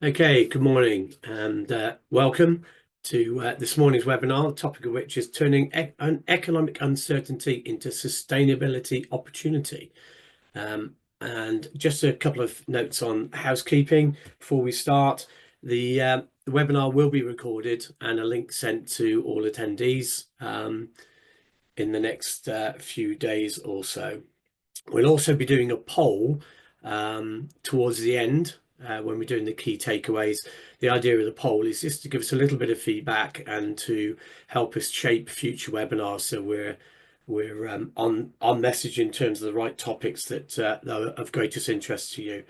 Okay, good morning and welcome to this morning's webinar, the topic of which is turning economic uncertainty into sustainability opportunity. And just a couple of notes on housekeeping before we start. The webinar will be recorded and a link sent to all attendees in the next few days or so. We'll also be doing a poll towards the end when we're doing the key takeaways. The idea of the poll is just to give us a little bit of feedback and to help us shape future webinars, so we're on message in terms of the right topics that are of greatest interest to you.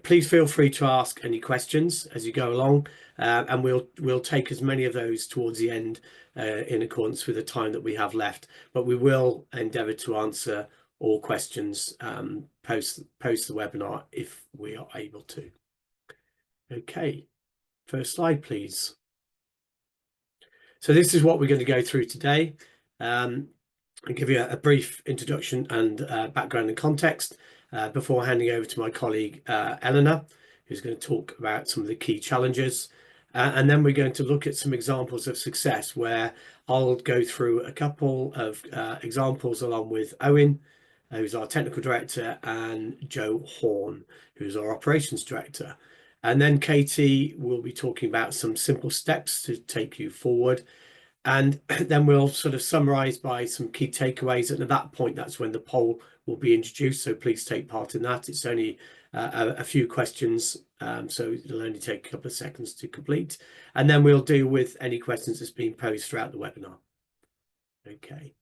Please feel free to ask any questions as you go along, and we'll take as many of those towards the end in accordance with the time that we have left. But we will endeavour to answer all questions post the webinar if we are able to. Okay, first slide, please. So this is what we're going to go through today. I'll give you a brief introduction and background and context before handing over to my colleague Eleanor, who's going to talk about some of the key challenges. And then we're going to look at some examples of success, where I'll go through a couple of examples along with Owen, who's our technical director, and Joe Horn, who's our operations director. And then Katie will be talking about some simple steps to take you forward. And then we'll sort of summarize by some key takeaways. And at that point, that's when the poll will be introduced. So please take part in that. It's only a few questions, so it'll only take a couple of seconds to complete. And then we'll deal with any questions that's been posed throughout the webinar. Okay.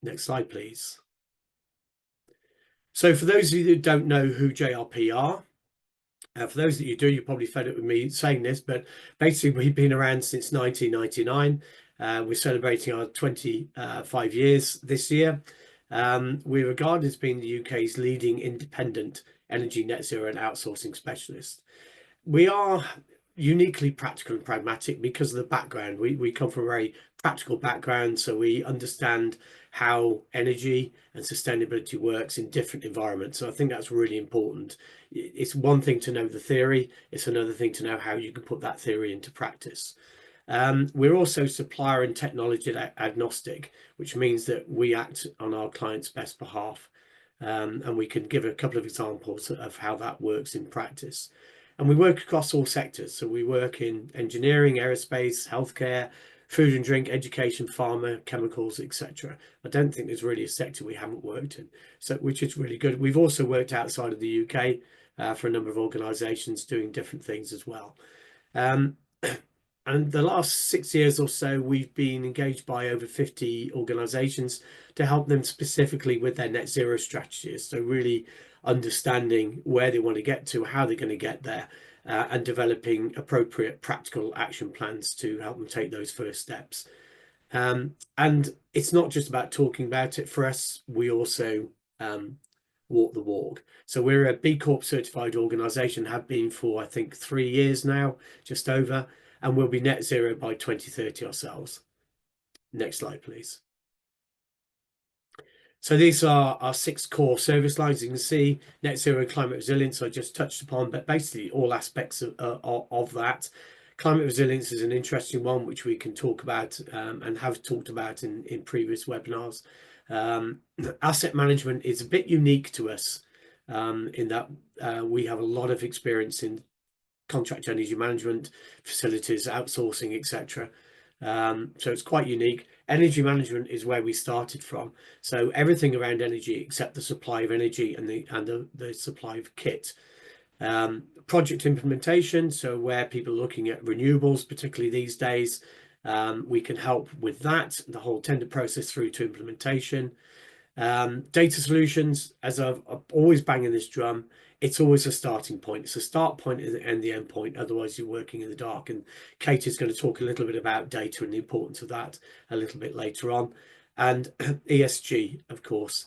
Next slide, please. So for those of you that don't know who JRP are, for those that you do, you're probably fed up with me saying this, but basically we've been around since 1999. We're celebrating our 25 years this year. We're regarded as being the UK's leading independent energy net zero and outsourcing specialist. We are uniquely practical and pragmatic because of the background. We come from a very practical background, so we understand how energy and sustainability works in different environments. So I think that's really important. It's one thing to know the theory, it's another thing to know how you can put that theory into practice. We're also supplier and technology agnostic, which means that we act on our clients' best behalf. And we can give a couple of examples of how that works in practice. And we work across all sectors. So we work in engineering, aerospace, healthcare, food and drink, education, pharma, chemicals, etc. I don't think there's really a sector we haven't worked in, so which is really good. We've also worked outside of the UK for a number of organisations doing different things as well. And the last 6 years or so, we've been engaged by over 50 organisations to help them specifically with their net zero strategies. So really understanding where they want to get to, how they're going to get there, and developing appropriate practical action plans to help them take those first steps. And it's not just about talking about it. For us, we also walk the walk. So we're a B Corp certified organisation, have been for I think 3 years now, just over, and we'll be net zero by 2030 ourselves. Next slide, please. So these are our 6 core service lines. You can see net zero and climate resilience I just touched upon, but basically all aspects of that. Climate resilience is an interesting one, which we can talk about and have talked about in previous webinars. Asset management is a bit unique to us in that we have a lot of experience in contract energy management, facilities, outsourcing, etc. So it's quite unique. Energy management is where we started from. So everything around energy except the supply of energy and the supply of kit. Project implementation, so where people are looking at renewables, particularly these days, we can help with that, the whole tender process through to implementation. Data solutions, as I've always banging this drum, it's always a starting point. It's a start point and the end point, otherwise you're working in the dark. And Kate is going to talk a little bit about data and the importance of that a little bit later on. And ESG, of course,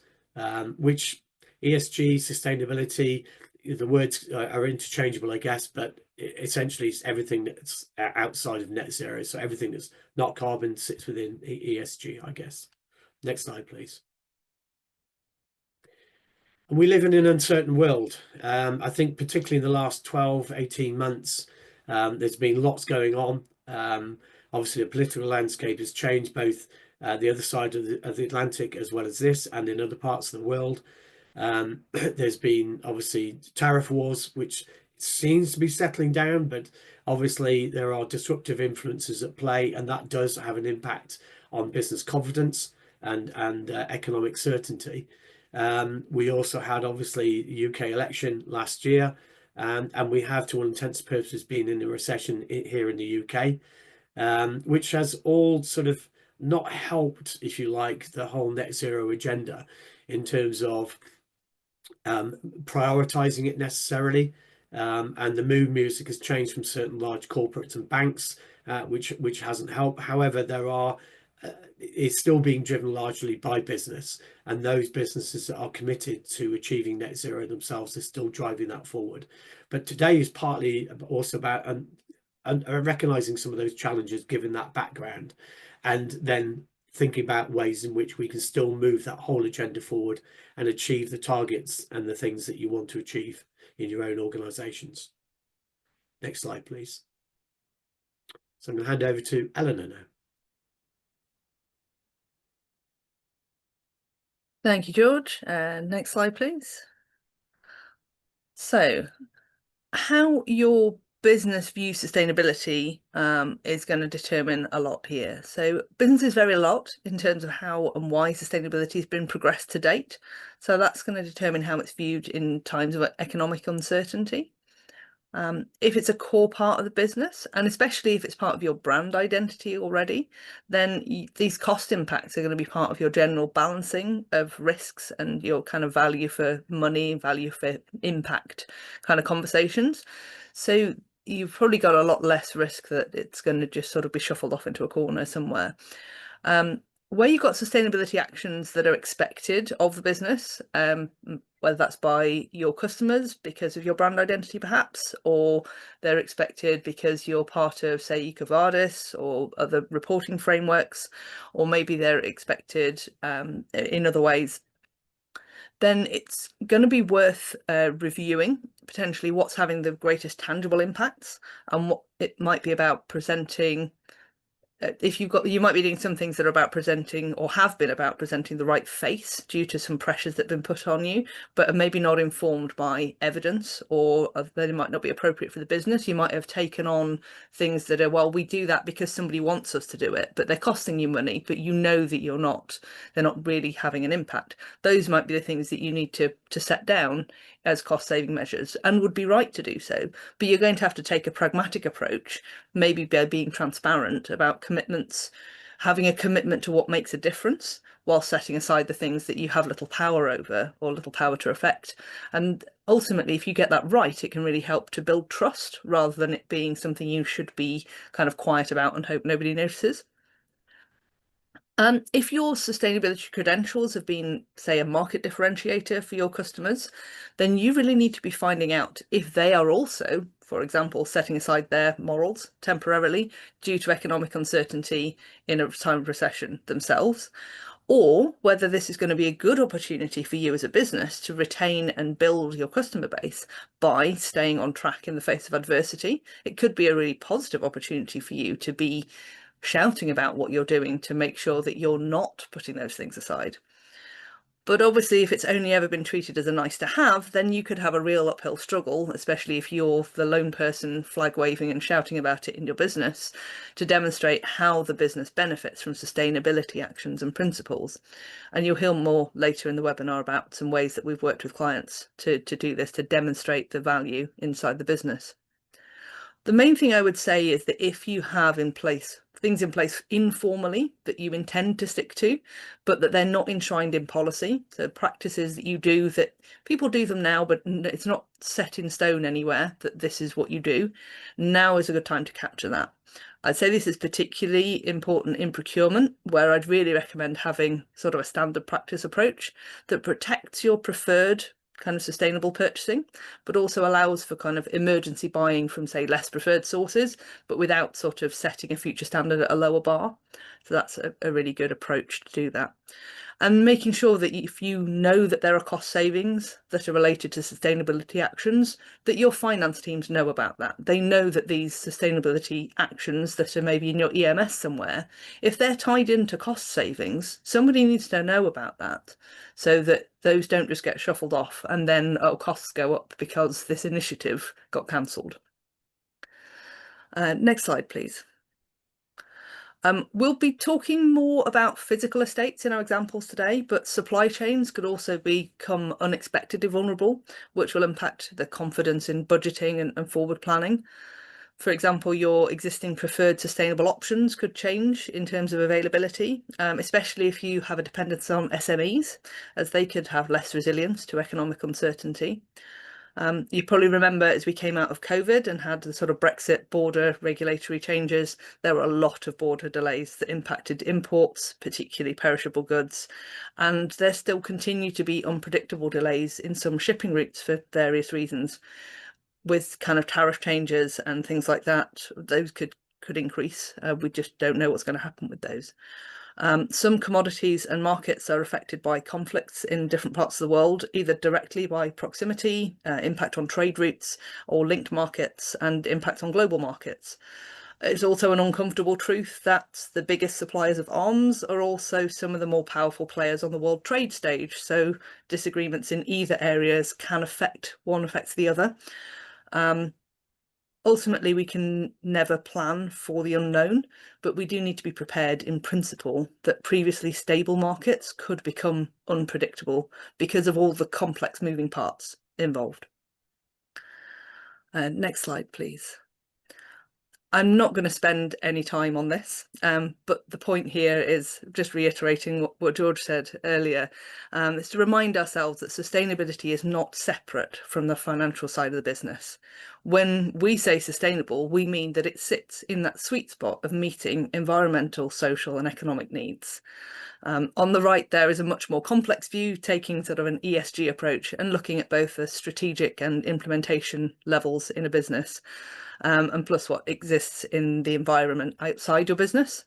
which ESG, sustainability, the words are interchangeable, I guess, but essentially it's everything that's outside of net zero. So everything that's not carbon sits within ESG, I guess. Next slide, please. We live in an uncertain world. I think particularly in the last 12, 18 months, there's been lots going on. Obviously, the political landscape has changed both the other side of the Atlantic as well as this, and in other parts of the world. There's been obviously tariff wars, which seems to be settling down, but obviously there are disruptive influences at play, and that does have an impact on business confidence and economic certainty. We also had obviously the UK election last year, and we have, to all intents and purposes, been in a recession here in the UK, which has all sort of not helped, if you like, the whole net zero agenda in terms of prioritizing it necessarily. And the mood music has changed from certain large corporates and banks, which hasn't helped. However, it's still being driven largely by business, and those businesses that are committed to achieving net zero themselves are still driving that forward. But today is partly also about recognizing some of those challenges given that background, and then thinking about ways in which we can still move that whole agenda forward and achieve the targets and the things that you want to achieve in your own organizations. Next slide, please. So I'm going to hand over to Eleanor now. Thank you, George. Next slide, please. So how your business views sustainability is going to determine a lot here. So businesses vary a lot in terms of how and why sustainability has been progressed to date. So that's going to determine how it's viewed in times of economic uncertainty. If it's a core part of the business, and especially if it's part of your brand identity already, then these cost impacts are going to be part of your general balancing of risks and your kind of value for money, value for impact kind of conversations. So you've probably got a lot less risk that it's going to just sort of be shuffled off into a corner somewhere. Where you've got sustainability actions that are expected of the business, whether that's by your customers because of your brand identity perhaps, or they're expected because you're part of, say, EcoVadis or other reporting frameworks, or maybe they're expected in other ways, then it's going to be worth reviewing potentially what's having the greatest tangible impacts and what it might be about presenting. If you might be doing some things that are about presenting or have been about presenting the right face due to some pressures that have been put on you, but are maybe not informed by evidence, or they might not be appropriate for the business. You might have taken on things that are, well, we do that because somebody wants us to do it, but they're costing you money, but you know that they're not really having an impact. Those might be the things that you need to set down as cost saving measures, and would be right to do so. But you're going to have to take a pragmatic approach, maybe by being transparent about commitments, having a commitment to what makes a difference, while setting aside the things that you have little power over or little power to affect. And ultimately, if you get that right, it can really help to build trust rather than it being something you should be kind of quiet about and hope nobody notices. If your sustainability credentials have been, say, a market differentiator for your customers, then you really need to be finding out if they are also, for example, setting aside their morals temporarily due to economic uncertainty in a time of recession themselves, or whether this is going to be a good opportunity for you as a business to retain and build your customer base by staying on track in the face of adversity. It could be a really positive opportunity for you to be shouting about what you're doing to make sure that you're not putting those things aside. But obviously, if it's only ever been treated as a nice to have, then you could have a real uphill struggle, especially if you're the lone person flag waving and shouting about it in your business, to demonstrate how the business benefits from sustainability actions and principles. And you'll hear more later in the webinar about some ways that we've worked with clients to do this, to demonstrate the value inside the business. The main thing I would say is that if you have things in place informally that you intend to stick to, but that they're not enshrined in policy, so practices that you do that people do them now, but it's not set in stone anywhere that this is what you do, now is a good time to capture that. I'd say this is particularly important in procurement, where I'd really recommend having sort of a standard practice approach that protects your preferred kind of sustainable purchasing, but also allows for kind of emergency buying from, say, less preferred sources, but without sort of setting a future standard at a lower bar. So that's a really good approach to do that. and making sure that if you know that there are cost savings that are related to sustainability actions, that your finance teams know about that. They know that these sustainability actions that are maybe in your EMS somewhere, if they're tied into cost savings, somebody needs to know about that so that those don't just get shuffled off and then costs go up because this initiative got cancelled. Next slide, please. We'll be talking more about physical estates in our examples today, but supply chains could also become unexpectedly vulnerable, which will impact the confidence in budgeting and forward planning. For example, your existing preferred sustainable options could change in terms of availability, especially if you have a dependence on SMEs, as they could have less resilience to economic uncertainty. You probably remember as we came out of COVID and had the sort of Brexit border regulatory changes, there were a lot of border delays that impacted imports, particularly perishable goods. And there still continue to be unpredictable delays in some shipping routes for various reasons. With kind of tariff changes and things like that, those could increase. We just don't know what's going to happen with those. Some commodities and markets are affected by conflicts in different parts of the world, either directly by proximity, impact on trade routes, or linked markets and impact on global markets. It's also an uncomfortable truth that the biggest suppliers of arms are also some of the more powerful players on the world trade stage. So disagreements in either areas can affect one affects the other. Ultimately, we can never plan for the unknown, but we do need to be prepared in principle that previously stable markets could become unpredictable because of all the complex moving parts involved. Next slide, please. I'm not going to spend any time on this, but the point here is just reiterating what George said earlier, is to remind ourselves that sustainability is not separate from the financial side of the business. When we say sustainable, we mean that it sits in that sweet spot of meeting environmental, social and economic needs. On the right, there is a much more complex view, taking sort of an ESG approach and looking at both the strategic and implementation levels in a business, and plus what exists in the environment outside your business.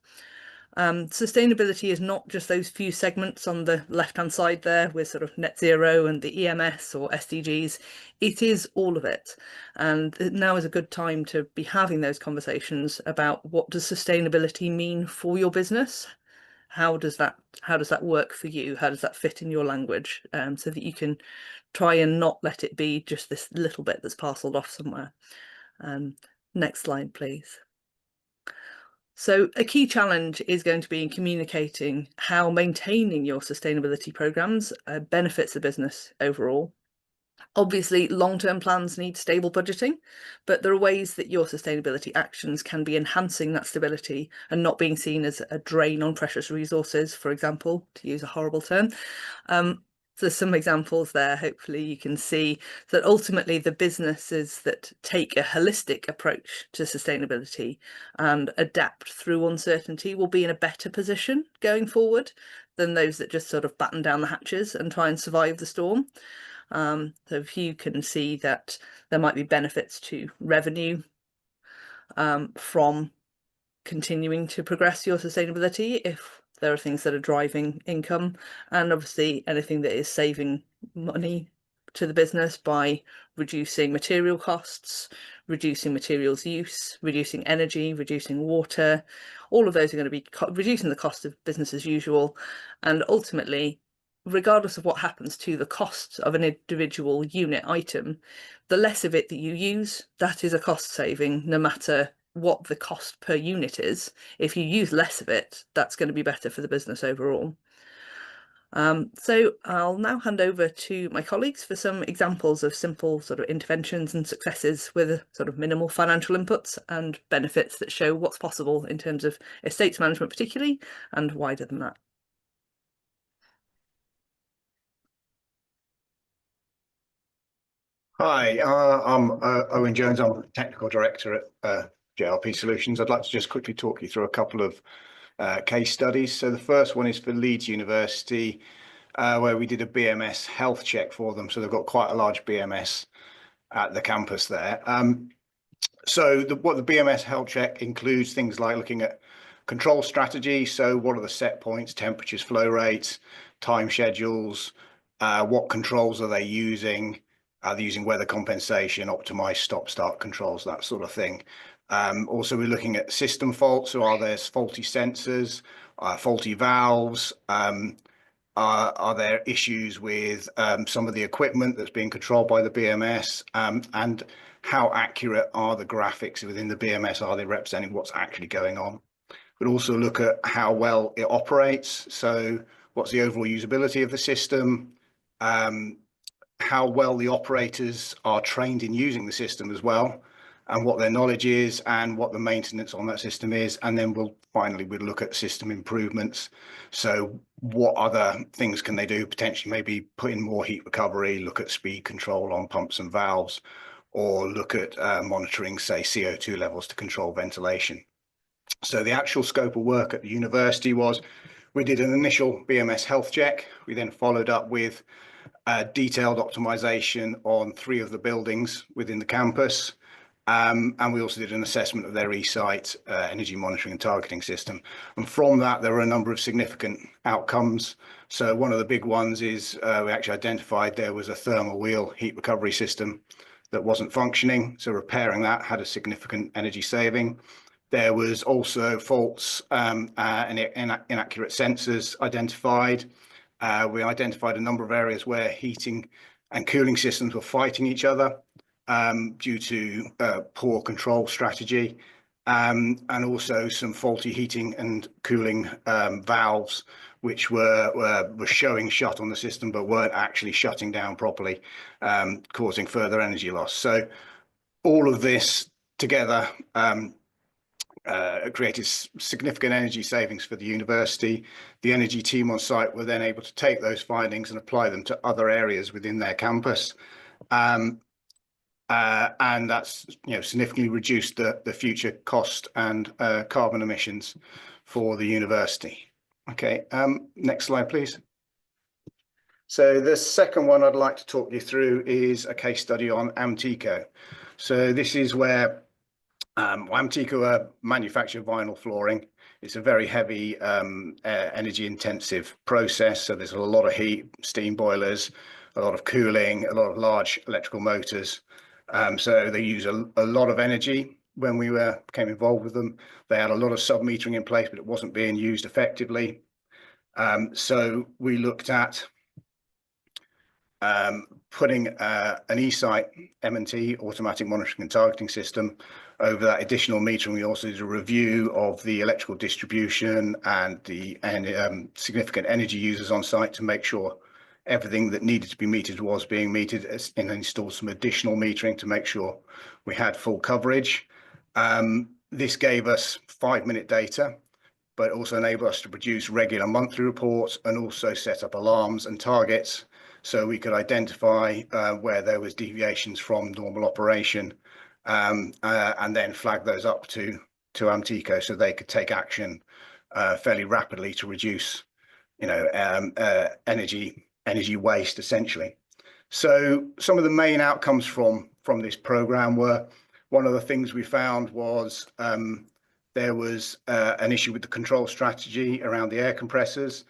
Sustainability is not just those few segments on the left-hand side there with sort of net zero and the EMS or SDGs. It is all of it. And now is a good time to be having those conversations about what does sustainability mean for your business? How does that work for you? How does that fit in your language? So that you can try and not let it be just this little bit that's parceled off somewhere. Next slide, please. So a key challenge is going to be in communicating how maintaining your sustainability programs benefits the business overall. Obviously, long-term plans need stable budgeting, but there are ways that your sustainability actions can be enhancing that stability and not being seen as a drain on precious resources, for example, to use a horrible term. There's some examples there, hopefully you can see that ultimately the businesses that take a holistic approach to sustainability and adapt through uncertainty will be in a better position going forward than those that just sort of batten down the hatches and try and survive the storm. So if you can see that there might be benefits to revenue from continuing to progress your sustainability, if there are things that are driving income, and obviously anything that is saving money to the business by reducing material costs, reducing materials use, reducing energy, reducing water. All of those are going to be reducing the cost of business as usual, and ultimately, regardless of what happens to the cost of an individual unit item, the less of it that you use, that is a cost saving, no matter what the cost per unit is. If you use less of it, that's going to be better for the business overall. So I'll now hand over to my colleagues for some examples of simple sort of interventions and successes with sort of minimal financial inputs and benefits that show what's possible in terms of estates management particularly, and wider than that. Hi, I'm Owen Jones. I'm Technical Director at JRP Solutions. I'd like to just quickly talk you through a couple of case studies. So the first one is for Leeds University, where we did a BMS health check for them. So they've got quite a large BMS at the campus there. So what the BMS health check includes things like looking at control strategy. So what are the set points, temperatures, flow rates, time schedules, what controls are they using? Are they using weather compensation, optimized stop-start controls, that sort of thing. Also, we're looking at system faults. So are there faulty sensors, faulty valves? Are there issues with some of the equipment that's being controlled by the BMS? And how accurate are the graphics within the BMS? Are they representing what's actually going on? We'll also look at how well it operates. So what's the overall usability of the system? How well the operators are trained in using the system as well, and what their knowledge is, and what the maintenance on that system is. And then we'll look at system improvements. So what other things can they do? Potentially maybe put in more heat recovery, look at speed control on pumps and valves, or look at monitoring, say, CO2 levels to control ventilation. So the actual scope of work at the university was, we did an initial BMS health check. We then followed up with detailed optimization on 3 of the buildings within the campus. And we also did an assessment of their eSite energy monitoring and targeting system. And from that, there were a number of significant outcomes. So one of the big ones is we actually identified there was a thermal wheel heat recovery system that wasn't functioning. So repairing that had a significant energy saving. There was also faults and inaccurate sensors identified. We identified a number of areas where heating and cooling systems were fighting each other due to poor control strategy, and also some faulty heating and cooling valves, which were showing shut on the system but weren't actually shutting down properly, causing further energy loss. So all of this together created significant energy savings for the university. The energy team on site were then able to take those findings and apply them to other areas within their campus. And that's significantly reduced the future cost and carbon emissions for the university. Okay, next slide, please. So the second one I'd like to talk you through is a case study on Amtico. So this is where Amtico manufacture vinyl flooring. It's a very heavy energy intensive process. So there's a lot of heat, steam boilers, a lot of cooling, a lot of large electrical motors. So they use a lot of energy. When we became involved with them, they had a lot of sub-metering in place, but it wasn't being used effectively. So we looked at putting an eSite M&T, automatic monitoring and targeting system, over that additional metering. We also did a review of the electrical distribution and the significant energy users on site to make sure everything that needed to be metered was being metered, and installed some additional metering to make sure we had full coverage. This gave us 5-minute data, but also enabled us to produce regular monthly reports and also set up alarms and targets, so we could identify where there was deviations from normal operation, and then flag those up to Amtico so they could take action fairly rapidly to reduce energy waste, essentially. So some of the main outcomes from this program were, one of the things we found was there was an issue with the control strategy around the air compressors.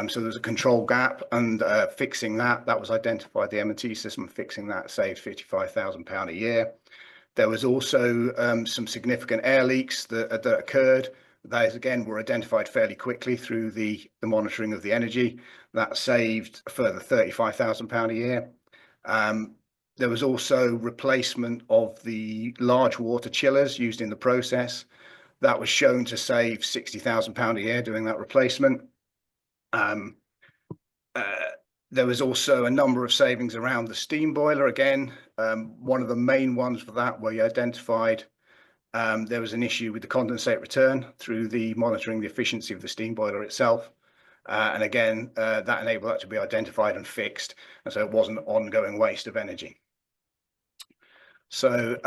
So there's a control gap, and fixing that was identified. The M&T system, fixing that saved £55,000 a year. There was also some significant air leaks that occurred. Those again were identified fairly quickly through the monitoring of the energy. That saved a further £35,000 a year. There was also replacement of the large water chillers used in the process. That was shown to save £60,000 a year doing that replacement. There was also a number of savings around the steam boiler. Again, one of the main ones for that, where you identified there was an issue with the condensate return through the monitoring the efficiency of the steam boiler itself. And again, that enabled that to be identified and fixed, and so it wasn't an ongoing waste of energy. So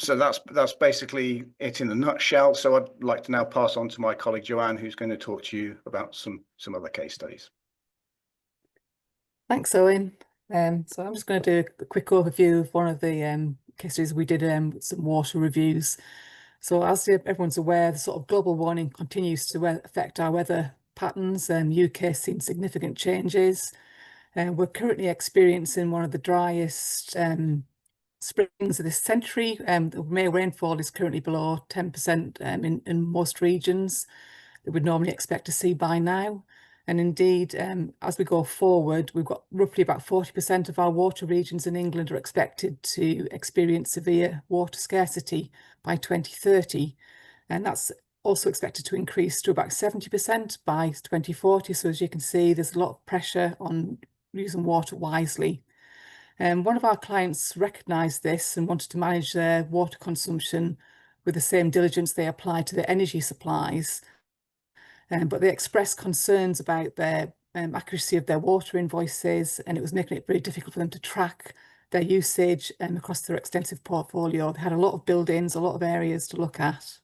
that's basically it in a nutshell. So I'd like to now pass on to my colleague Joanne, who's going to talk to you about some other case studies. Thanks, Owen. So I'm just going to do a quick overview of one of the case studies we did, some water reviews. So as everyone's aware, the sort of global warming continues to affect our weather patterns. UK has seen significant changes. We're currently experiencing one of the driest springs of this century. The May rainfall is currently below 10% in most regions that we'd normally expect to see by now. And indeed, as we go forward, we've got roughly about 40% of our water regions in England are expected to experience severe water scarcity by 2030. And that's also expected to increase to about 70% by 2040. So as you can see, there's a lot of pressure on using water wisely. One of our clients recognised this and wanted to manage their water consumption with the same diligence they apply to their energy supplies. But they expressed concerns about their accuracy of their water invoices, and it was making it very difficult for them to track their usage across their extensive portfolio. They had a lot of buildings, a lot of areas to look at.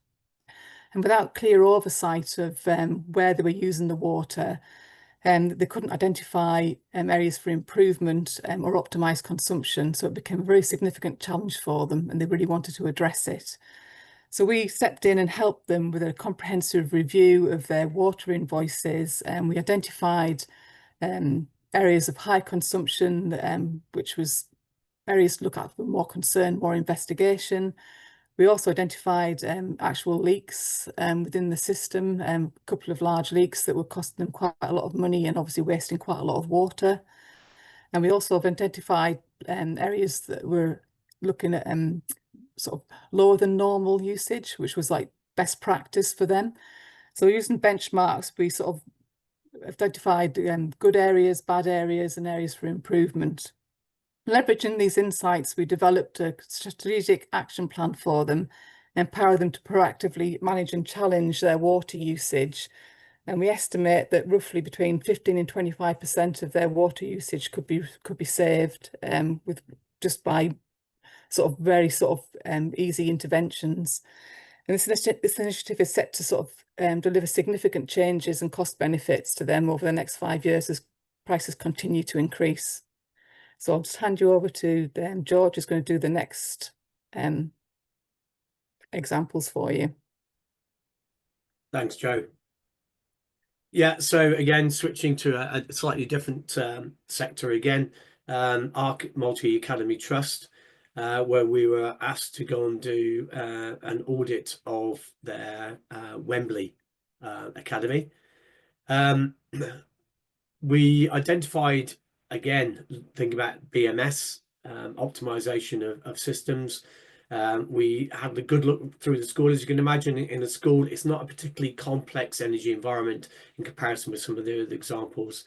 And without clear oversight of where they were using the water, they couldn't identify areas for improvement or optimise consumption. So it became a very significant challenge for them, and they really wanted to address it. So we stepped in and helped them with a comprehensive review of their water invoices, and we identified areas of high consumption, which was areas to look at for more concern, more investigation. We also identified actual leaks within the system, a couple of large leaks that were costing them quite a lot of money and obviously wasting quite a lot of water. And we also have identified areas that were looking at sort of lower than normal usage, which was like best practice for them. So using benchmarks, we sort of identified good areas, bad areas, and areas for improvement. Leveraging these insights, we developed a strategic action plan for them, empower them to proactively manage and challenge their water usage. And we estimate that roughly between 15 and 25% of their water usage could be saved with just by sort of very sort of easy interventions. And this initiative is set to sort of deliver significant changes and cost benefits to them over the next 5 years as prices continue to increase. So I'll just hand you over to George, who's going to do the next examples for you. Thanks, Joe. Yeah, so again, switching to a slightly different sector again, ARC Multi-Academy Trust, where we were asked to go and do an audit of their Wembley Academy. We identified, again, think about BMS, optimization of systems. We had a good look through the school. As you can imagine, in a school, it's not a particularly complex energy environment in comparison with some of the other examples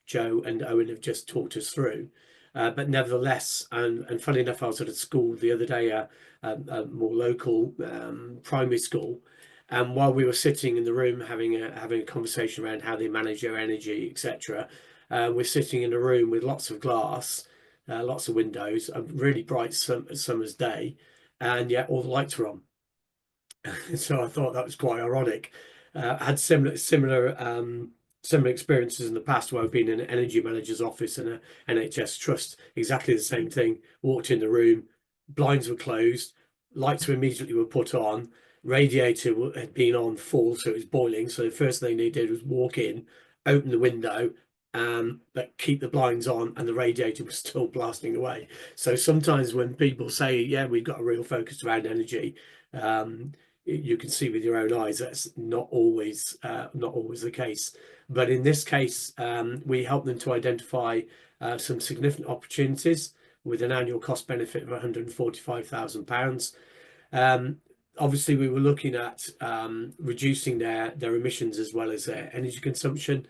Joe and Owen have just talked us through. But nevertheless, and funny enough, I was at a school the other day, a more local primary school, and while we were sitting in the room having a conversation around how they manage their energy, etc., we're sitting in a room with lots of glass, lots of windows, a really bright summer's day, and yet all the lights were on. So I thought that was quite ironic. I had similar experiences in the past where I've been in an energy manager's office in an NHS trust, exactly the same thing. Walked in the room, blinds were closed, lights were immediately put on, radiator had been on full, so it was boiling. So the first thing they did was walk in, open the window, but keep the blinds on, and the radiator was still blasting away. So sometimes when people say, yeah, we've got a real focus around energy, you can see with your own eyes that's not always the case. But in this case, we helped them to identify some significant opportunities with an annual cost benefit of £145,000. Obviously, we were looking at reducing their emissions as well as their energy consumption.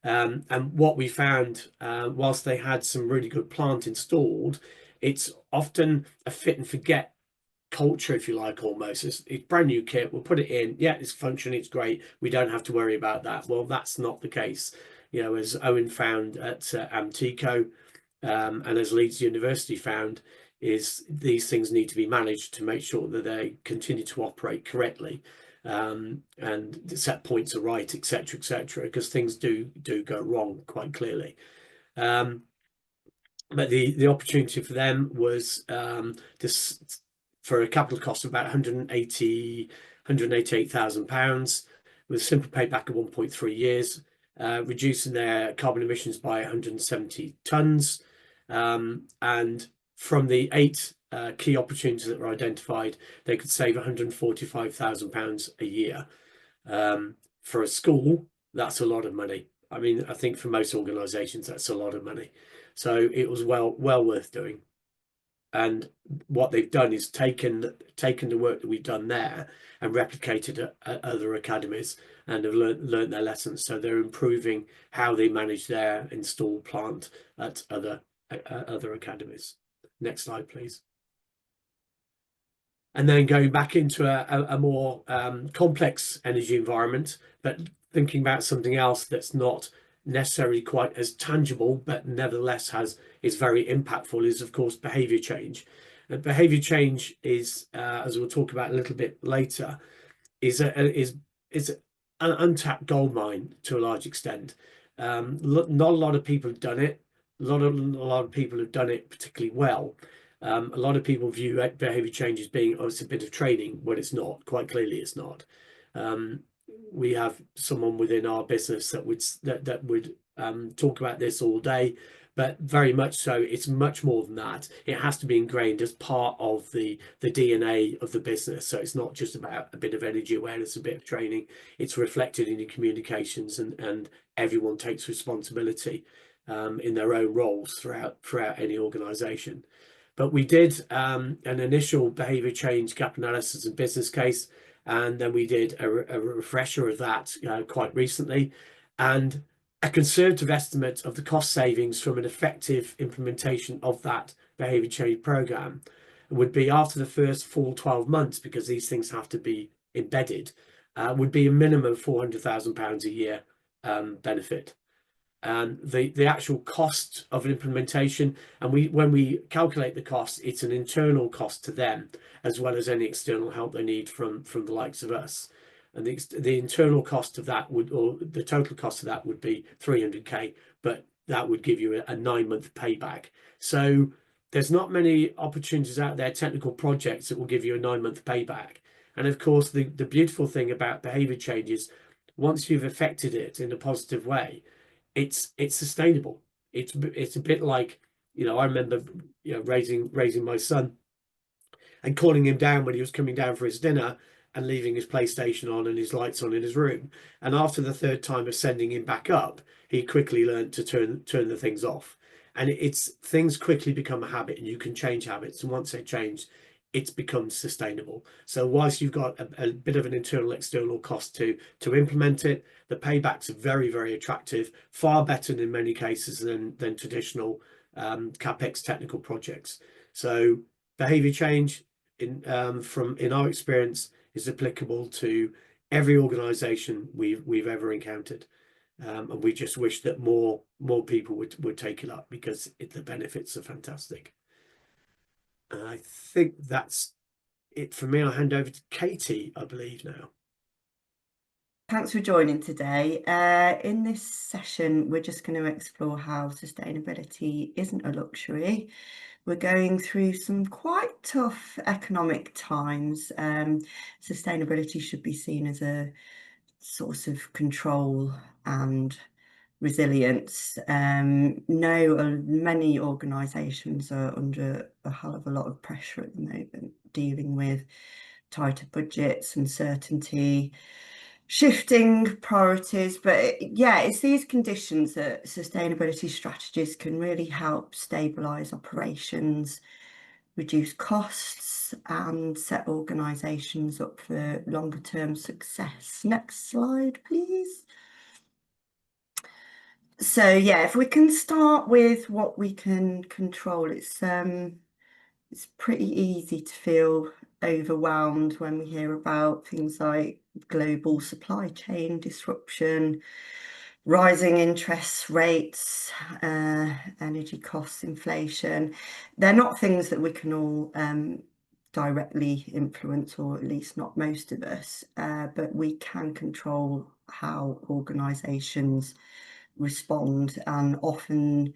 And what we found, whilst they had some really good plant installed, it's often a fit and forget culture, if you like, almost. It's brand new kit, we'll put it in, yeah, it's functioning, it's great, we don't have to worry about that. Well, that's not the case. You know, as Owen found at Amtico, and as Leeds University found, is these things need to be managed to make sure that they continue to operate correctly, and the set points are right, etc., because things do go wrong quite clearly. But the opportunity for them was this, for a capital cost of about £188,000. with a simple payback of 1.3 years, reducing their carbon emissions by 170 tonnes. And from the 8 key opportunities that were identified, they could save £145,000 a year. For a school, that's a lot of money. I mean, I think for most organisations, that's a lot of money. So it was well worth doing. And what they've done is taken the work that we've done there and replicated it at other academies, and have learned their lessons. So they're improving how they manage their installed plant at other academies. Next slide, please. And then going back into a more complex energy environment, but thinking about something else that's not necessarily quite as tangible, but nevertheless is very impactful, is of course behavior change. And behavior change is, as we'll talk about a little bit later, is an untapped gold mine to a large extent. Not a lot of people have done it. A lot of people have done it particularly well. A lot of people view behavior change as being, oh, it's a bit of training, when it's not. Quite clearly, it's not. We have someone within our business that would talk about this all day, but very much so, it's much more than that. It has to be ingrained as part of the DNA of the business. So it's not just about a bit of energy awareness, a bit of training. It's reflected in your communications, and everyone takes responsibility in their own roles throughout any organisation. But we did an initial behavior change gap analysis and business case, and then we did a refresher of that quite recently. And a conservative estimate of the cost savings from an effective implementation of that behavior change program would be, after the first full 12 months, because these things have to be embedded, would be a minimum of £400,000 a year benefit. And the actual cost of an implementation, and when we calculate the cost, it's an internal cost to them, as well as any external help they need from the likes of us. And the internal cost of that or the total cost of that would be 300k, but that would give you a 9-month payback. So there's not many opportunities out there, technical projects, that will give you a 9-month payback. And of course, the beautiful thing about behavior change is, once you've affected it in a positive way, it's sustainable. It's a bit like, I remember raising my son and calling him down when he was coming down for his dinner and leaving his PlayStation on and his lights on in his room. And after the 3rd time of sending him back up, he quickly learned to turn the things off. And things quickly become a habit, and you can change habits. And once they change, it's become sustainable. So whilst you've got a bit of an internal external cost to implement it, the paybacks are very, very attractive, far better in many cases than traditional CapEx technical projects. So behavior change, in our experience, is applicable to every organization we've ever encountered. And we just wish that more people would take it up, because the benefits are fantastic. And I think that's it for me. I'll hand over to Katie, I believe, now. Thanks for joining today. In this session, we're just going to explore how sustainability isn't a luxury. We're going through some quite tough economic times. Sustainability should be seen as a source of control and resilience. Many organisations are under a hell of a lot of pressure at the moment, dealing with tighter budgets, uncertainty, shifting priorities. But it's these conditions that sustainability strategies can really help stabilise operations, reduce costs, and set organisations up for longer term success. Next slide, please. So if we can start with what we can control, it's pretty easy to feel overwhelmed when we hear about things like global supply chain disruption, rising interest rates, energy costs, inflation. They're not things that we can all directly influence, or at least not most of us, but we can control how organisations respond. And often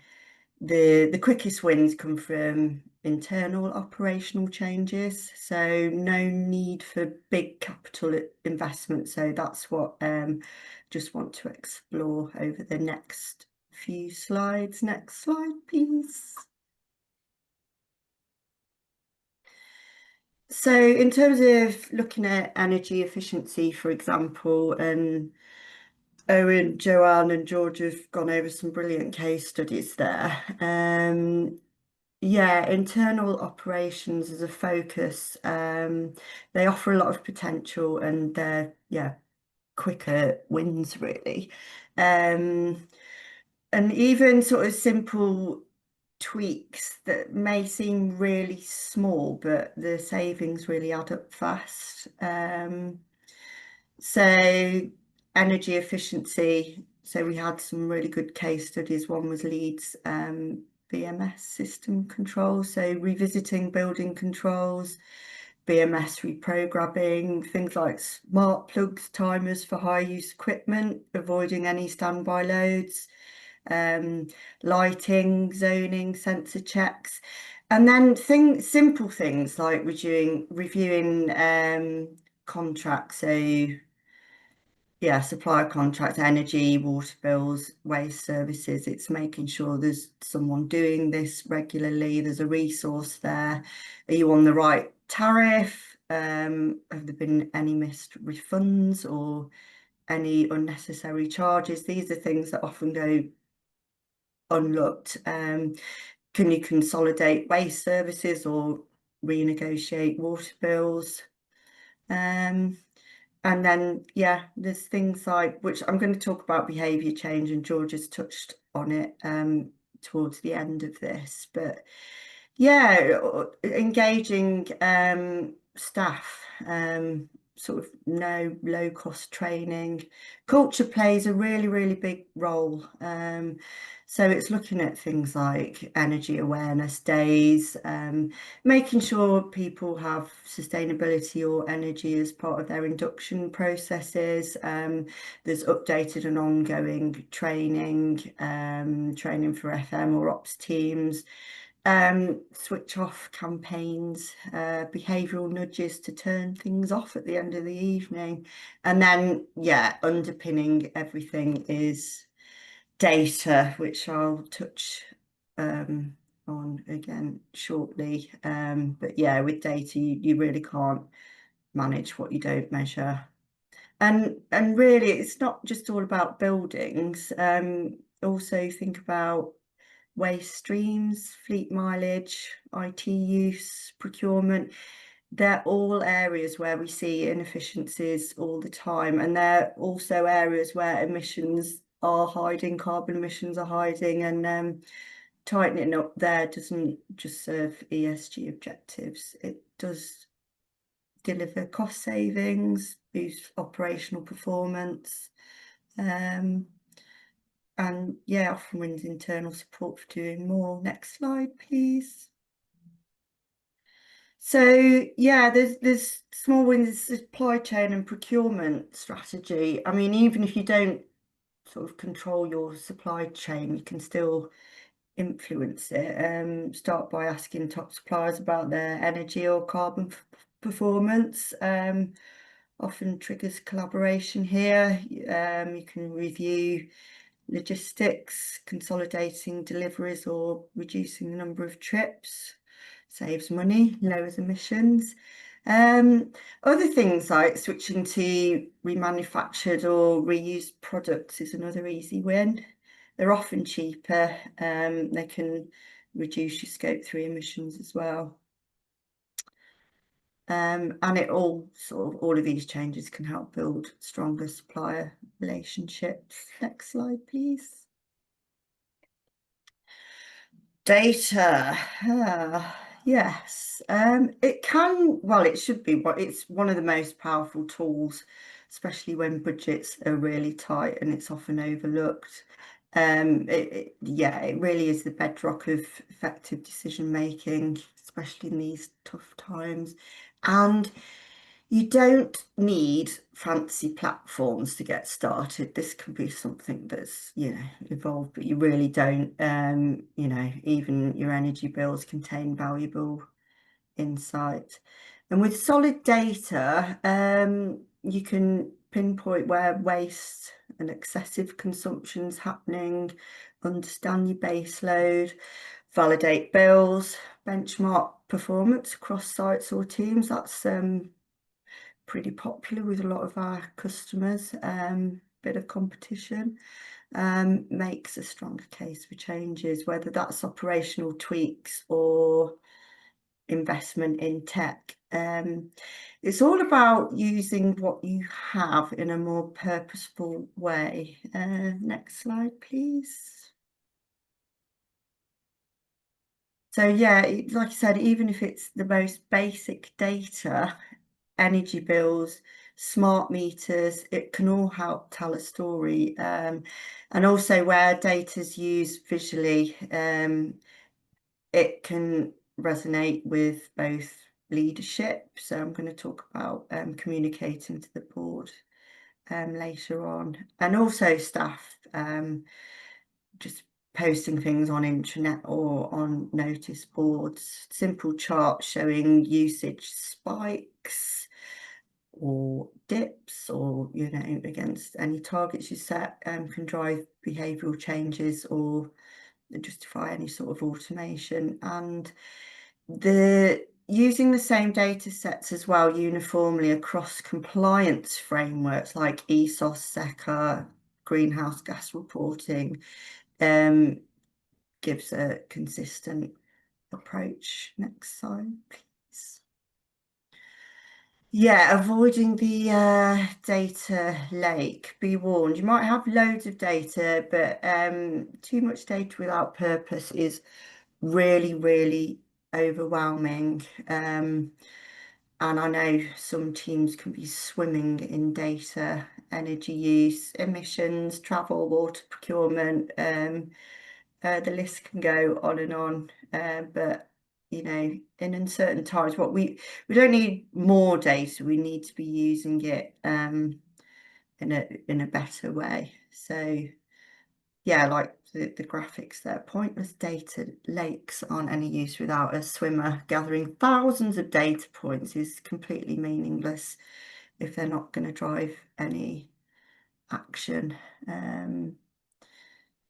The quickest wins come from internal operational changes, so no need for big capital investment. So that's what just want to explore over the next few slides. Next slide, please. So in terms of looking at energy efficiency, for example, and Owen, Joanne and George have gone over some brilliant case studies there. Yeah, internal operations as a focus, they offer a lot of potential and they're, yeah, quicker wins really. And even sort of simple tweaks that may seem really small, but the savings really add up fast. So energy efficiency. So we had some really good case studies. One was Leeds BMS system control. So revisiting building controls, BMS reprogramming, things like smart plugs, timers for high use equipment, avoiding any standby loads, lighting, zoning, sensor checks. And then simple things like reviewing contracts. So yeah, supplier contracts, energy, water bills, waste services. It's making sure there's someone doing this regularly. There's a resource there. Are you on the right tariff? Have there been any missed refunds or any unnecessary charges? These are things that often go unlooked. Can you consolidate waste services or renegotiate water bills? And then, yeah, there's things like, which I'm going to talk about behaviour change, and George has touched on it towards the end of this. But yeah, engaging staff, sort of no low cost training. Culture plays a really, really big role. So it's looking at things like energy awareness days, making sure people have sustainability or energy as part of their induction processes. There's updated and ongoing training, training for FM or ops teams. Switch off campaigns, behavioural nudges to turn things off at the end of the evening. And then, yeah, underpinning everything is data, which I'll touch on again shortly. But yeah, with data, you really can't manage what you don't measure. And really, it's not just all about buildings. Also think about waste streams, fleet mileage, IT use, procurement. They're all areas where we see inefficiencies all the time, and they're also areas where emissions are hiding, carbon emissions are hiding, and tightening up there doesn't just serve ESG objectives, it does deliver cost savings, boost operational performance, and yeah, often wins internal support for doing more. Next slide, please. So yeah, there's small wins, supply chain and procurement strategy. I mean, even if you don't sort of control your supply chain, you can still influence it. Start by asking top suppliers about their energy or carbon performance. Often triggers collaboration here. You can review logistics, consolidating deliveries or reducing the number of trips, saves money, lowers emissions. Other things like switching to remanufactured or reused products is another easy win. They're often cheaper, they can reduce your scope 3 emissions as well. And it all of these changes can help build stronger supplier relationships. Next slide, please. Data, yes, it should be, but it's one of the most powerful tools, especially when budgets are really tight and it's often overlooked. It really is the bedrock of effective decision making, especially in these tough times. And You don't need fancy platforms to get started. This can be something that's, evolved, but you really don't. Even your energy bills contain valuable insight. And with solid data, you can pinpoint where waste and excessive consumption's happening, understand your base load, validate bills, benchmark performance across sites or teams. That's pretty popular with a lot of our customers. Bit of competition makes a stronger case for changes, whether that's operational tweaks or investment in tech. It's all about using what you have in a more purposeful way. Next slide, please. So yeah, like I said, even if it's the most basic data, energy bills, smart meters, it can all help tell a story. And also where data's used visually, it can resonate with both leadership. So I'm going to talk about communicating to the board later on, and also staff, just posting things on intranet or on notice boards, simple charts showing usage spikes or dips, or against any targets you set, can drive behavioural changes or justify any sort of automation. And using the same data sets as well uniformly across compliance frameworks like ESOS, SECA, greenhouse gas reporting, gives a consistent approach. Next slide, please. Yeah, avoiding the data lake. Be warned, you might have loads of data, but too much data without purpose is really, really overwhelming. And I know some teams can be swimming in data, energy use, emissions, travel, water procurement. The list can go on and on. But in uncertain times, we don't need more data. We need to be using it in a better way. So yeah, like the graphics there, pointless data lakes aren't any use without a swimmer. Gathering thousands of data points is completely meaningless if they're not going to drive any action.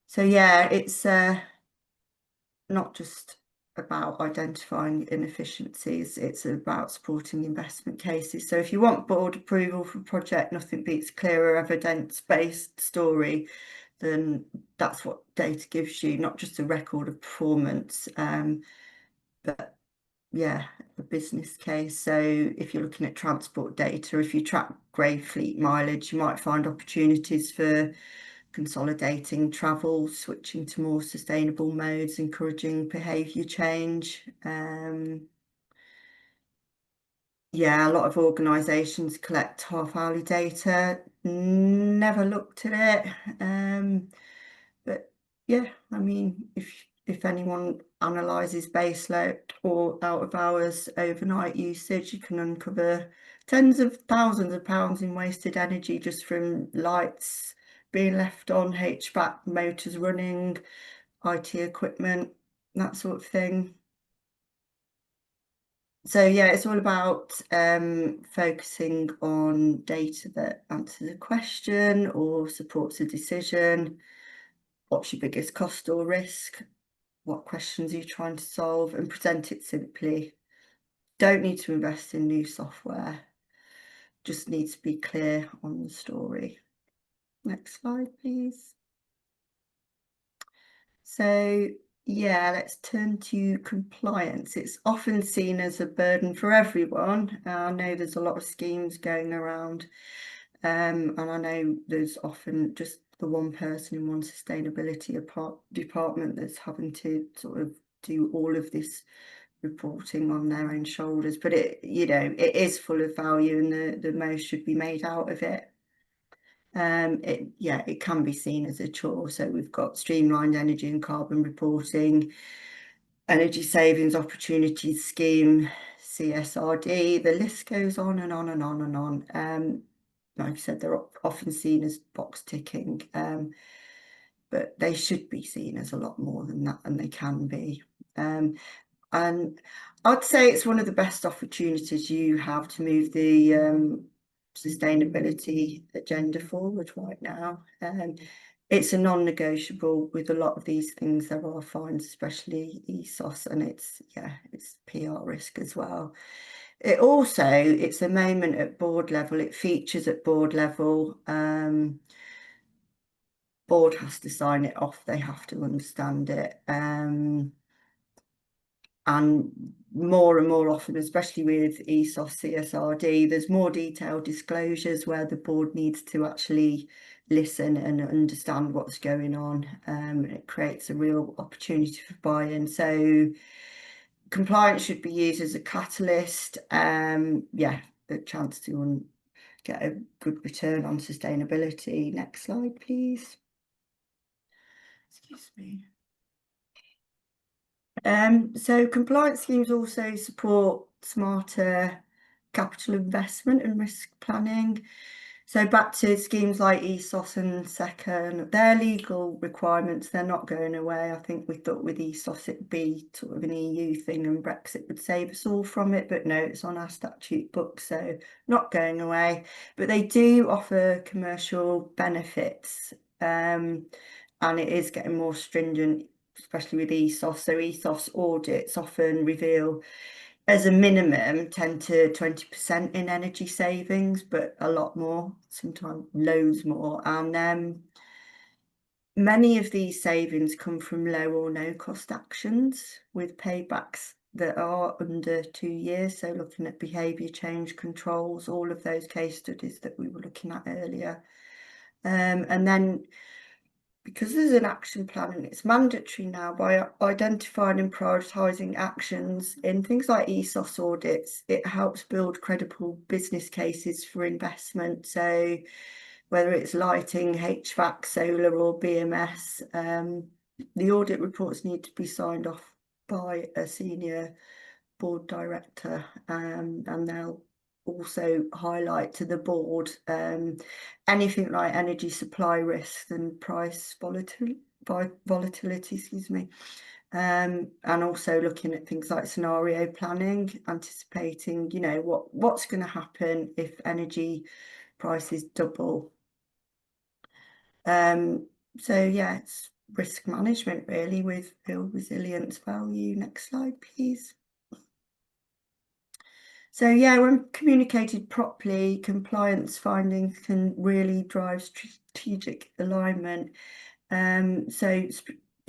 So yeah, it's not just about identifying inefficiencies, it's about supporting investment cases. So if you want board approval for a project, nothing beats clearer evidence-based story. Then that's what data gives you, not just a record of performance, but yeah, a business case. So if you're looking at transport data, if you track grey fleet mileage, you might find opportunities for consolidating travel, switching to more sustainable modes, encouraging behaviour change. Yeah, a lot of organisations collect half-hourly data, never looked at it. But yeah, I mean, if anyone analyses baseload or out of hours overnight usage, you can uncover tens of thousands of pounds in wasted energy just from lights being left on, HVAC motors running, IT equipment, that sort of thing. So yeah, it's all about focusing on data that answers a question or supports a decision. What's your biggest cost or risk? What questions are you trying to solve? And present it simply. Don't need to invest in new software. Just need to be clear on the story. Next slide, please. So yeah, let's turn to compliance. It's often seen as a burden for everyone. I know there's a lot of schemes going around, and I know there's often just the one person in one sustainability department that's having to sort of do all of this reporting on their own shoulders. But it is full of value, and the most should be made out of it. It can be seen as a chore. So we've got streamlined energy and carbon reporting, energy savings opportunities scheme, CSRD, the list goes on and on and on and on. Like I said, they're often seen as box ticking, but they should be seen as a lot more than that, and they can be. And I'd say it's one of the best opportunities you have to move the sustainability agenda forward right now. It's a non-negotiable with a lot of these things. There are fines, especially ESOS, and it's PR risk as well. It's a moment at board level. It features at board level. Board has to sign it off. They have to understand it. And more and more often, especially with ESOS CSRD, there's more detailed disclosures where the board needs to actually listen and understand what's going on. It creates a real opportunity for buy-in. So compliance should be used as a catalyst. The chance to get a good return on sustainability. Next slide, please. Excuse me. So compliance schemes also support smarter capital investment and risk planning. So back to schemes like ESOS and SECA, their legal requirements, they're not going away. I think we thought with ESOS it'd be sort of an EU thing and Brexit would save us all from it, but no, it's on our statute book, so not going away. But they do offer commercial benefits, and it is getting more stringent, especially with ESOS. So ESOS audits often reveal as a minimum 10 to 20% in energy savings, but a lot more, sometimes loads more. And many of these savings come from low or no cost actions with paybacks that are under 2 years. So looking at behaviour change controls, all of those case studies that we were looking at earlier. And then because there's an action plan and it's mandatory now, by identifying and prioritising actions in things like ESOS audits, it helps build credible business cases for investment. So whether it's lighting, HVAC, solar or BMS, the audit reports need to be signed off by a senior board director, and they'll also highlight to the board anything like energy supply risks and price volatility, excuse me, and also looking at things like scenario planning, anticipating, you know, what's going to happen if energy prices double. So yeah, it's risk management really with real resilience value. Next slide, please. So yeah, when communicated properly, compliance findings can really drive strategic alignment. So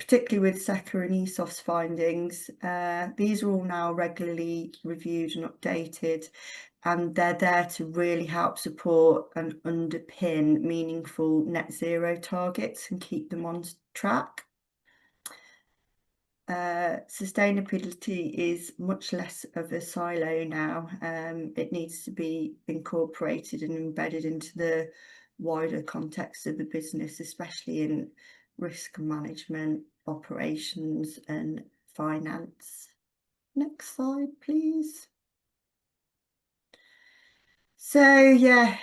particularly with SECA and ESOS findings, these are all now regularly reviewed and updated, and they're there to really help support and underpin meaningful net zero targets and keep them on track. Sustainability is much less of a silo now. It needs to be incorporated and embedded into the wider context of the business, especially in risk management, operations and finance. Next slide, please. So yeah,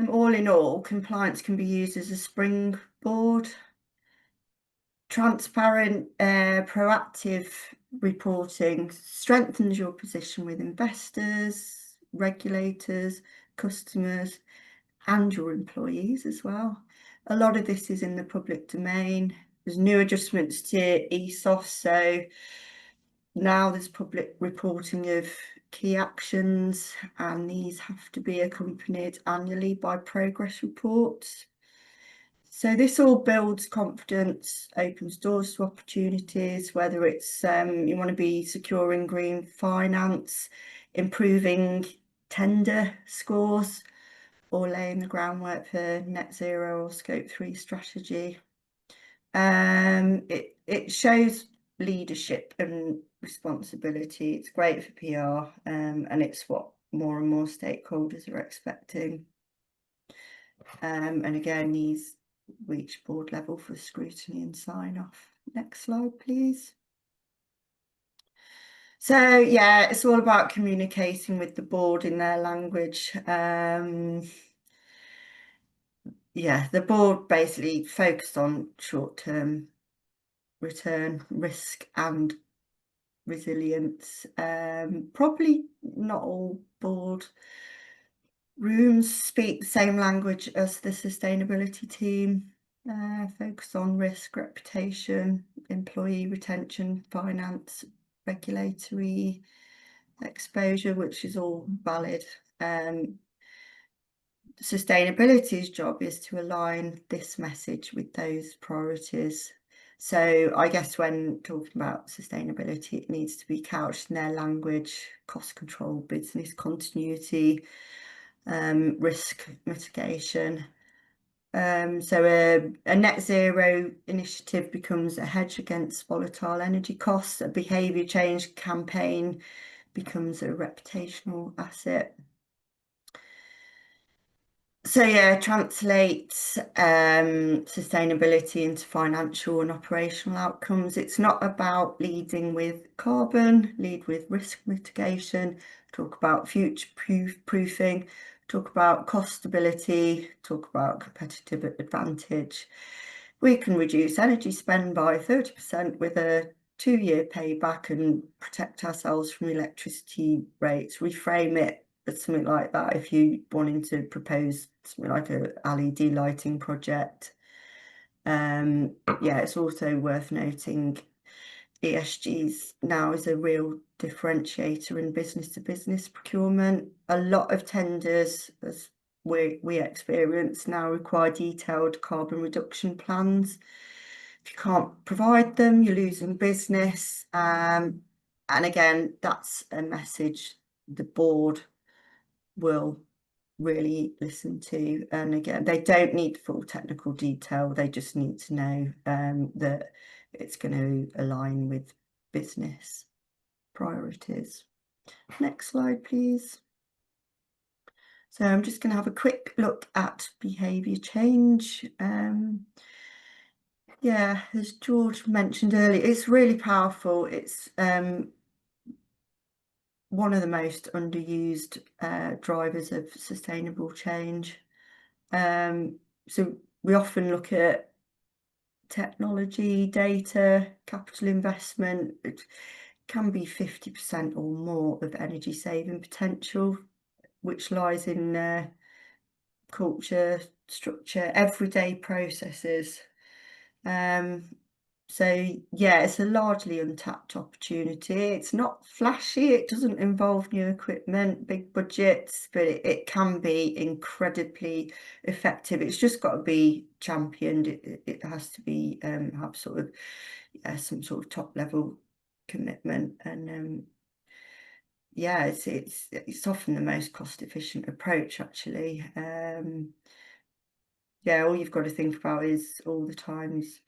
all in all, compliance can be used as a springboard. Transparent, proactive reporting strengthens your position with investors, regulators, customers, and your employees as well. A lot of this is in the public domain. There's new adjustments to ESOS, so now there's public reporting of key actions, and these have to be accompanied annually by progress reports. So this all builds confidence, opens doors to opportunities, whether it's you want to be securing green finance, improving tender scores, or laying the groundwork for net zero or scope 3 strategy. It shows leadership and responsibility. It's great for PR, and it's what more and more stakeholders are expecting. And again, these reach board level for scrutiny and sign off. Next slide, please. So yeah, it's all about communicating with the board in their language. Yeah, the board basically focused on short-term return, risk and resilience. Probably not all board rooms speak the same language as the sustainability team. Focus on risk, reputation, employee retention, finance, regulatory exposure, which is all valid. Sustainability's job is to align this message with those priorities. So I guess when talking about sustainability, it needs to be couched in their language: cost control, business continuity, risk mitigation. So a net zero initiative becomes a hedge against volatile energy costs. A behaviour change campaign becomes a reputational asset. So yeah, translate sustainability into financial and operational outcomes. It's not about leading with carbon, lead with risk mitigation, talk about future proofing, talk about cost stability, talk about competitive advantage. We can reduce energy spend by 30% with a 2-year payback and protect ourselves from electricity rates. Reframe it as something like that if you wanting to propose something like a LED lighting project. Yeah, it's also worth noting ESGs now is a real differentiator in business-to-business procurement. A lot of tenders, as we experience now, require detailed carbon reduction plans. If you can't provide them, you're losing business. And again, that's a message the board will really listen to. And again, they don't need full technical detail, they just need to know that it's going to align with business priorities. Next slide, please. So I'm just going to have a quick look at behaviour change. Yeah, as George mentioned earlier, it's really powerful. It's one of the most underused drivers of sustainable change. So we often look at technology, data, capital investment. It can be 50% or more of energy saving potential, which lies in culture, structure, everyday processes. So yeah, it's a largely untapped opportunity. It's not flashy, it doesn't involve new equipment, big budgets, but it can be incredibly effective. It's just got to be championed. It has to be have sort of some sort of top level commitment. And yeah, it's often the most cost efficient approach, actually. Yeah, all you've got to think about is all the times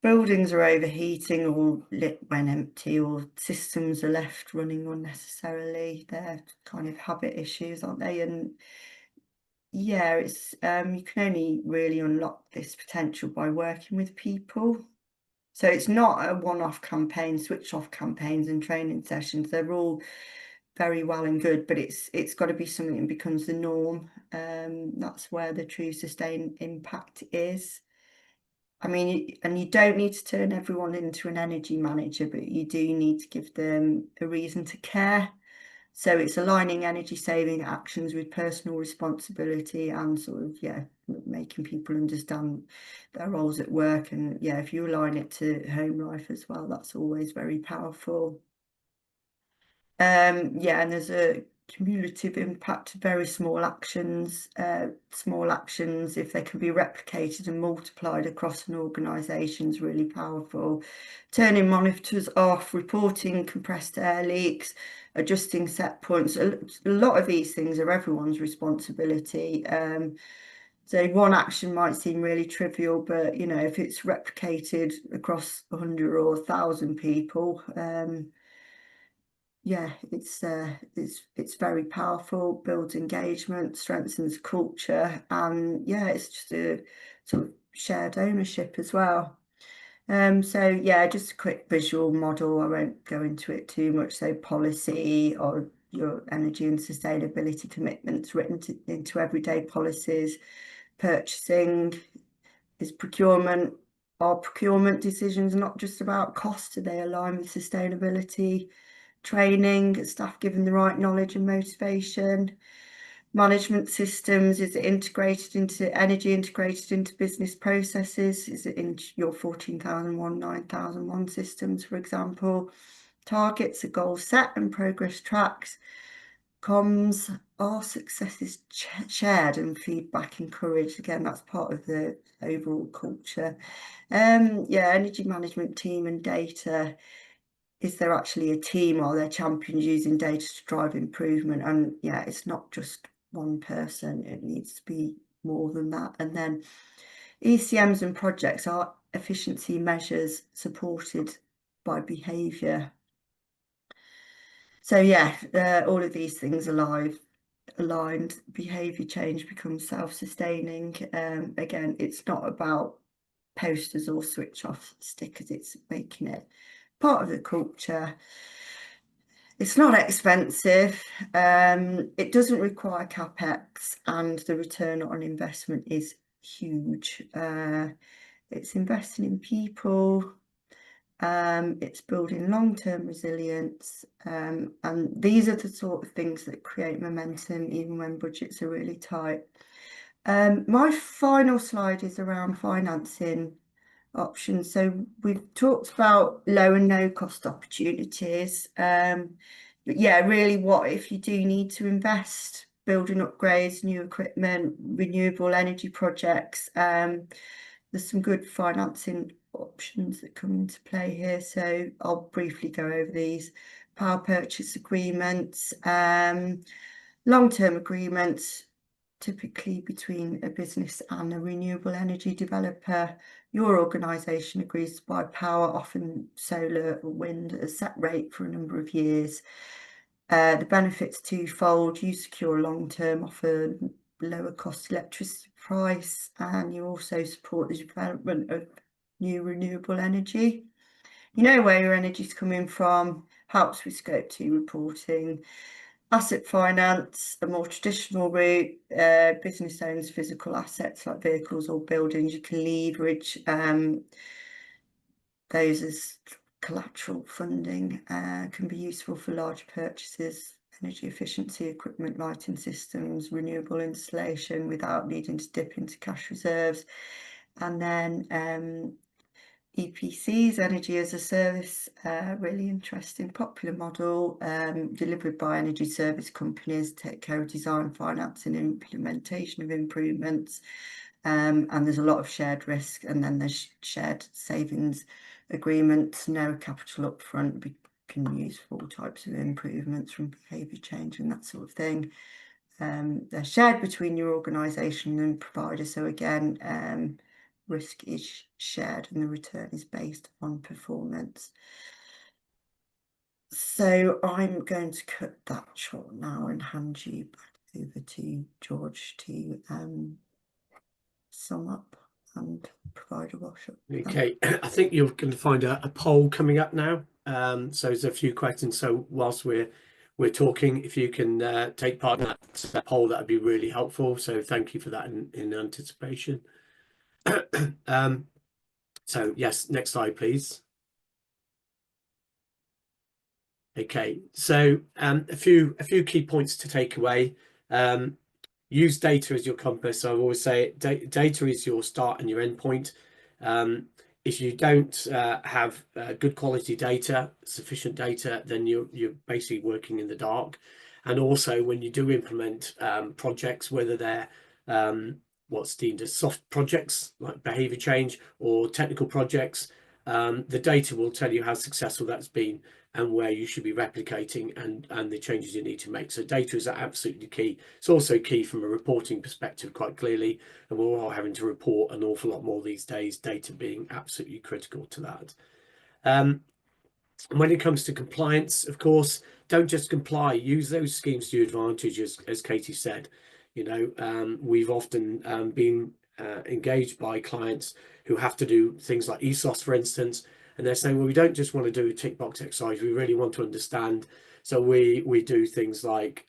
buildings are overheating or lit when empty, or systems are left running unnecessarily. They're kind of habit issues, aren't they? And yeah, it's you can only really unlock this potential by working with people. So it's not a one-off campaign, switch-off campaigns and training sessions. They're all very well and good, but it's got to be something that becomes the norm. That's where the true sustained impact is. I mean, and you don't need to turn everyone into an energy manager, but you do need to give them a reason to care. So it's aligning energy saving actions with personal responsibility and sort of, yeah, making people understand their roles at work. And yeah, if you align it to home life as well, that's always very powerful. Yeah, and there's a cumulative impact of very small actions. If they can be replicated and multiplied across an organisation, is really powerful. Turning monitors off, reporting compressed air leaks, adjusting set points. A lot of these things are everyone's responsibility. So one action might seem really trivial, but you know, if it's replicated across 100 or 1,000 people, yeah, it's very powerful, builds engagement, strengthens culture, and yeah, it's just a sort of shared ownership as well. So yeah, just a quick visual model. I won't go into it too much. So policy, or your energy and sustainability commitments written into everyday policies. Purchasing is procurement. Are procurement decisions not just about cost? Do they align with sustainability? Training, staff given the right knowledge and motivation. Management systems, is it integrated into energy, integrated into business processes? Is it in your 14,001, 9,001 systems, for example? Targets, are goals set and progress tracked? Comms, are successes shared and feedback encouraged? Again, that's part of the overall culture. Yeah, energy management team and data. Is there actually a team? Are there champions using data to drive improvement? And yeah, it's not just one person, it needs to be more than that. And then ECMs and projects, are efficiency measures supported by behaviour? So yeah, all of these things aligned, behaviour change becomes self-sustaining. Again, it's not about posters or switch off stickers, it's making it part of the culture. It's not expensive, it doesn't require capex, and the return on investment is huge. It's investing in people, it's building long-term resilience, and these are the sort of things that create momentum even when budgets are really tight. My final slide is around financing options. So we've talked about low and no cost opportunities, but yeah, really, what if you do need to invest, building upgrades, new equipment, renewable energy projects? There's some good financing options that come into play here, so I'll briefly go over these. Power purchase agreements, long-term agreements, typically between a business and a renewable energy developer. Your organisation agrees to buy power, often solar or wind, at a set rate for a number of years. The benefits twofold: you secure a long-term offer, lower cost electricity price, and you also support the development of new renewable energy. You know where your energy is coming from, helps with Scope 2 reporting. Asset finance, a more traditional route. Business owns physical assets like vehicles or buildings. You can leverage those as collateral funding. Can be useful for large purchases, energy efficiency, equipment, lighting systems, renewable installation without needing to dip into cash reserves. And then EPCs, energy as a service, really interesting, popular model, delivered by energy service companies, take care of design, finance and implementation of improvements, and there's a lot of shared risk, and then there's shared savings agreements, no capital upfront, we can use for all types of improvements from behaviour change and that sort of thing. They're shared between your organisation and provider, so again, risk is shared and the return is based on performance. So I'm going to cut that short now and hand you back over to George to sum up and provide a wash up. Okay, I think you're going to find a poll coming up now. So there's a few questions. So whilst we're talking, if you can take part in that poll, that would be really helpful. So thank you for that in anticipation. So yes, next slide, please. Okay, so a few key points to take away. Use data as your compass. I always say data is your start and your end point. If you don't have good quality data, sufficient data, then you're basically working in the dark. And also, when you do implement projects, whether they're what's deemed as soft projects like behavior change or technical projects, the data will tell you how successful that's been and where you should be replicating and the changes you need to make. So data is absolutely key. It's also key from a reporting perspective, quite clearly, and we're all having to report an awful lot more these days, data being absolutely critical to that. When it comes to compliance, of course, don't just comply, use those schemes to your advantage, as Katie said. You know, we've often been engaged by clients who have to do things like ESOS, for instance, and they're saying, well, we don't just want to do a tick box exercise, we really want to understand. So we do things like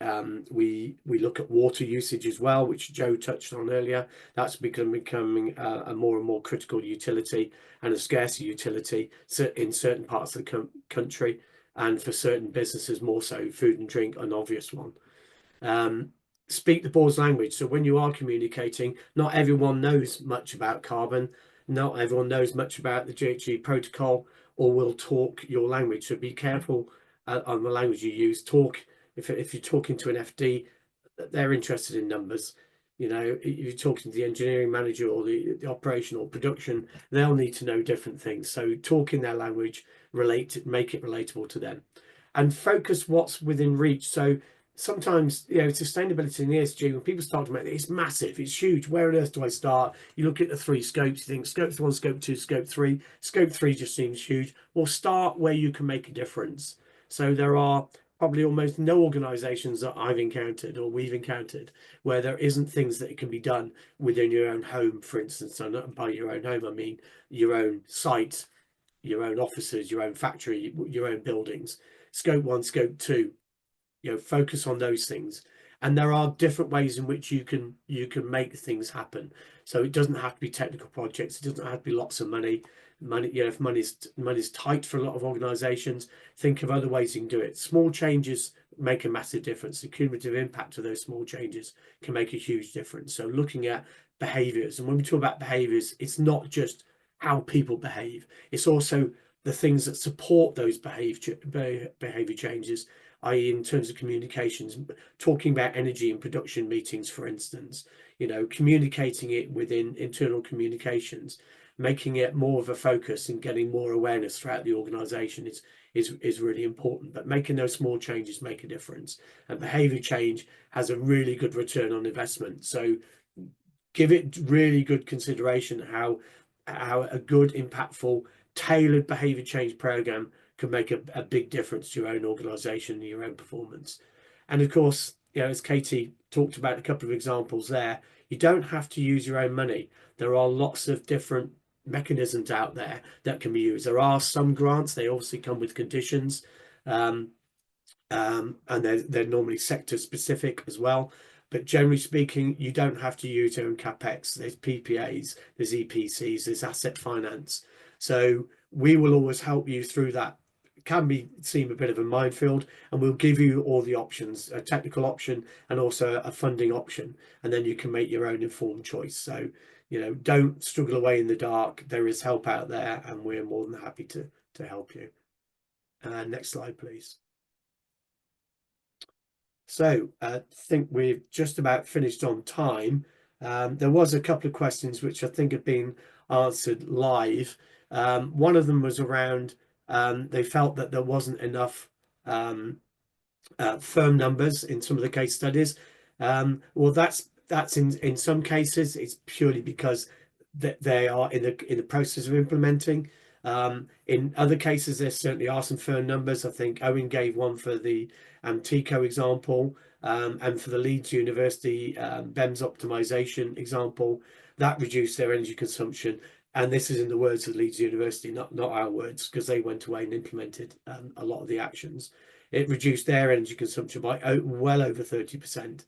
we look at water usage as well, which Joe touched on earlier. That's becoming a more and more critical utility and a scarcer utility in certain parts of the country, and for certain businesses more so. Food and drink, an obvious one. Speak the board's language. So when you are communicating, not everyone knows much about carbon, not everyone knows much about the GHG protocol, or will talk your language. So be careful on the language you use. If you're talking to an FD, they're interested in numbers. You know, if you're talking to the engineering manager or the operational production, they'll need to know different things. So talk in their language, make it relatable to them, and focus what's within reach. So sometimes, you know, sustainability in ESG, when people start about it, it's massive, it's huge. Where on earth do I start? You look at the 3 scopes, you think scope 1, scope 2, scope 3. Scope 3 just seems huge. Well, start where you can make a difference. So there are probably almost no organizations that I've encountered or we've encountered where there isn't things that can be done within your own home, for instance. So not by your own home, I mean your own site, your own offices, your own factory, your own buildings. Scope 1, scope 2, you know, focus on those things. And there are different ways in which you can make things happen. So it doesn't have to be technical projects, it doesn't have to be lots of money, you know, if money's tight for a lot of organizations, think of other ways you can do it. Small changes make a massive difference. The cumulative impact of those small changes can make a huge difference. So looking at behaviors, and when we talk about behaviors, it's not just how people behave, it's also the things that support those behavior changes, i.e. in terms of communications, talking about energy in production meetings, for instance, you know, communicating it within internal communications, making it more of a focus and getting more awareness throughout the organization is really important. But making those small changes make a difference, and behavior change has a really good return on investment. So give it really good consideration how a good, impactful, tailored behavior change program can make a big difference to your own organization and your own performance. And of course, you know, as Katie talked about a couple of examples there, you don't have to use your own money. There are lots of different mechanisms out there that can be used. There are some grants, they obviously come with conditions, and they're normally sector specific as well. But generally speaking, you don't have to use your own capex. There's PPAs, there's EPCs, there's asset finance. So we will always help you through that. It can seem a bit of a minefield, and we'll give you all the options, a technical option and also a funding option, and then you can make your own informed choice. So, you know, don't struggle away in the dark. There is help out there, and we're more than happy to help you. Next slide, please. So I think we've just about finished on time. There was a couple of questions which I think have been answered live. One of them was around they felt that there wasn't enough firm numbers in some of the case studies. Well, that's in some cases it's purely because they are in the process of implementing. In other cases, there certainly are some firm numbers. I think Owen gave one for the Antico example, and for the Leeds University BEMS optimization example, that reduced their energy consumption. And this is in the words of Leeds University, not our words, because they went away and implemented a lot of the actions. It reduced their energy consumption by well over 30%.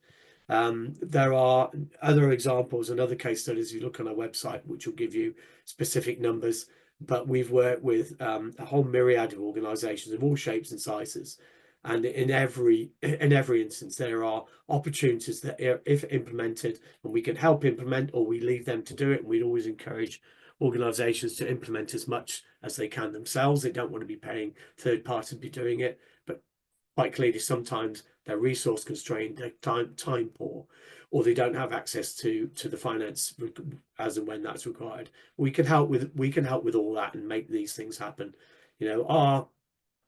There are other examples and other case studies you look on our website, which will give you specific numbers. But we've worked with a whole myriad of organizations of all shapes and sizes. And in every instance, there are opportunities that, if implemented, and we can help implement, or we leave them to do it, and we'd always encourage organizations to implement as much as they can themselves. They don't want to be paying third parties to be doing it, but quite clearly sometimes they're resource constrained, they're time poor, or they don't have access to the finance as and when that's required. We can help with all that and make these things happen. You know,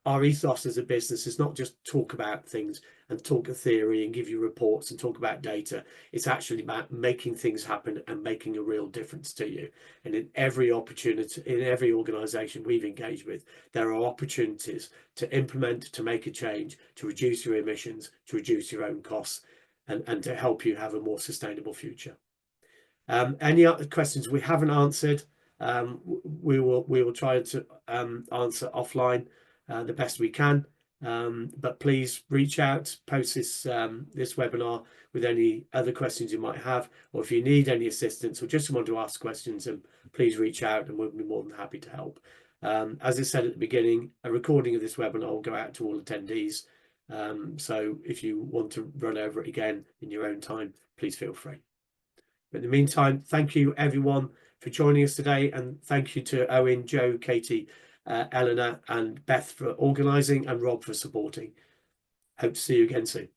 our ethos as a business is not just talk about things and talk a theory and give you reports and talk about data. It's actually about making things happen and making a real difference to you. And in every opportunity, in every organization we've engaged with, there are opportunities to implement, to make a change, to reduce your emissions, to reduce your own costs, and to help you have a more sustainable future. Any other questions we haven't answered? we will try to answer offline the best we can. But please reach out, post this webinar with any other questions you might have, or if you need any assistance or just want to ask questions, and please reach out and we'll be more than happy to help. As I said at the beginning, a recording of this webinar will go out to all attendees. So if you want to run over it again in your own time, please feel free. But in the meantime, thank you everyone for joining us today, and thank you to Owen, Joe, Katie, Eleanor and Beth for organising, and Rob for supporting. Hope to see you again soon.